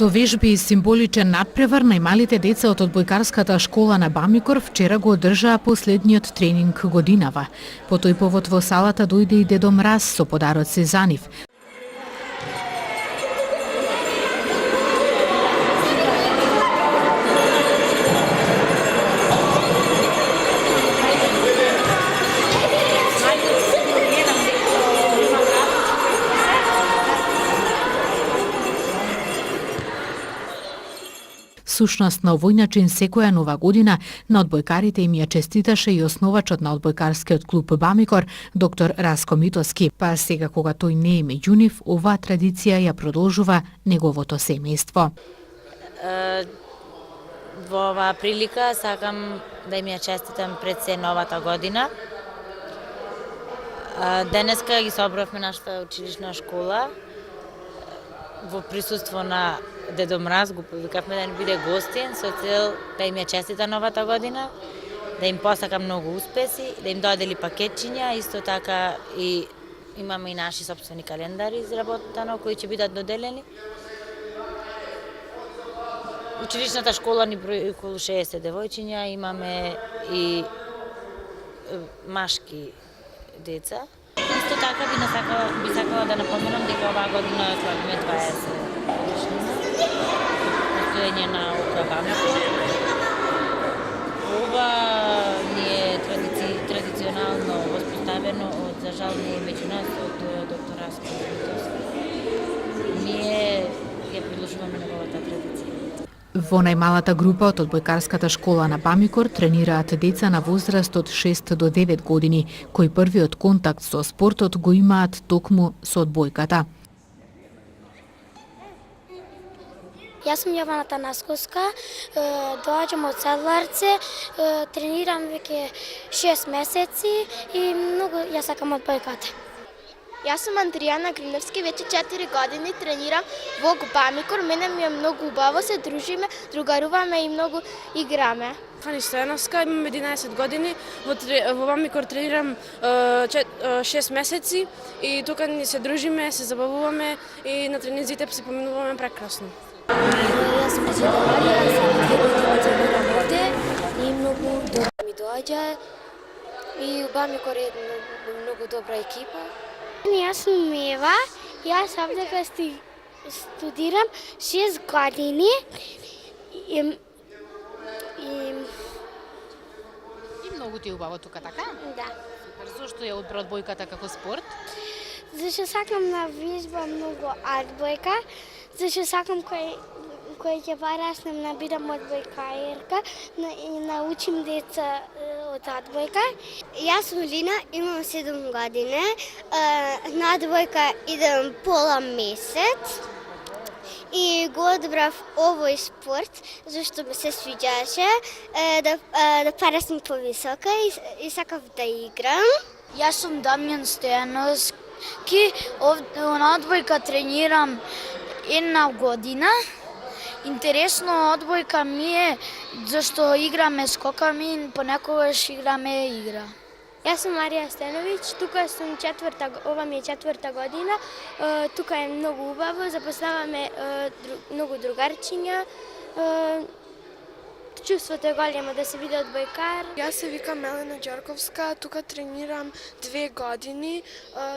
Со вежби и символичен надпревар најмалите деца од одбојкарската школа на Бамикор вчера го одржаа последниот тренинг годинава. По тој повод во салата дојде и Дедо Мраз со подароци за нив. Сушност на овој начин секоја нова година на одбојкарите им ја честиташе и основачот на одбојкарскиот клуб Бамикор, доктор Раско Митоски. Па сега кога тој не е меѓу нив, оваа традиција ја продолжува неговото семејство. Во оваа прилика сакам да им ја честитам пред се новата година. Денеска ги собравме нашата училишна школа во присуство на Дедо Мраз, го повикавме да ни биде гостин со цел да им ја честита новата година, да им посака многу успеси, да им додели пакетчиња, исто така и имаме и наши сопствени календари изработено кои ќе бидат доделени. Училишната школа ни брои околу 60 девојчиња, имаме и машки деца. Исто така би сакала да напоменам дека оваа година славиме 20 годишнина постоење на ОК Бамикор. Ова ни е традиционално воспоставено од, за жал, не е меѓу нас, од доктор Раско Митоски. Ние ја продолжуваме неговата традиција. Во најмалата група од одбојкарската школа на Бамикор тренираат деца на возраст од 6 до 9 години, кои првиот контакт со спортот го имаат токму со одбојката. Јас сум Јована Танасковска, доаѓам од Седларце, тренирам веќе 6 месеци и многу ја сакам одбојката. Јас сум Андријана Гриновски, веќе 4 години тренирам во Бамикор. Мене ми е многу убаво, се дружиме, другаруваме и многу играме. Фани Стојановска, имам 11 години, во Бамикор тренирам 6 месеци и тука ни се дружиме, се забавуваме и на тренинзите се поминуваме прекрасно. Јас сум Джедалија, сам 2 години тренирам овде и многу добро ми доаѓа и Бамикор е многу добра екипа. Јас сум Мева, јас овде студирам 6 години и Многу ти е убаво тука, така? да. Супер. Зошто ја одбра одбојката како спорт? Зашто сакам да вежбам многу одбојка, зашто сакам кој ќе параснем да бидам одбојкарка и научим деца од одбојка. Јас сум Лина, имам 7 години. На одбојка идем пола месец. И го одбрав овој спорт, зашто ми се свиѓаше да параснем повисока и сакав да играм. Јас сум Дамјан Стојановски, на одбојка тренирам една година. Интересно одбојка ми е зашто играме скоками, понекогаш играме игра. Јас сум Марија Стеновиќ, тука сум ова ми е 4-та година. Тука е многу убаво, запознаваме многу другарчиња. Чувството е големо да се биде одбојкар. Јас се викам Мелена Ѓорковска, тука тренирам 2 години,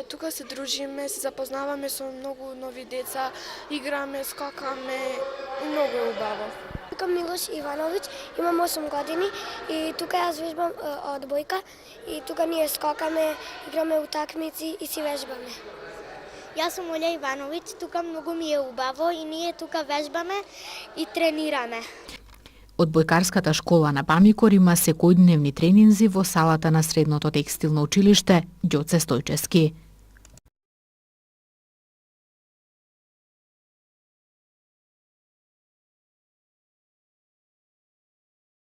тука се дружиме, се запознаваме со многу нови деца, играме, скакаме и многу е убаво. Викам Милош Ивановиќ, имам 8 години и тука јас вежбам одбојка и тука ние скакаме, играме утакмици и си вежбаме. Јас сум Олја Ивановиќ, тука многу ми е убаво и ние тука вежбаме и тренираме. Одбојкарската школа на Бамикор има секојдневни тренинзи во салата на Средното текстилно училиште Ѓоце Стојчевски.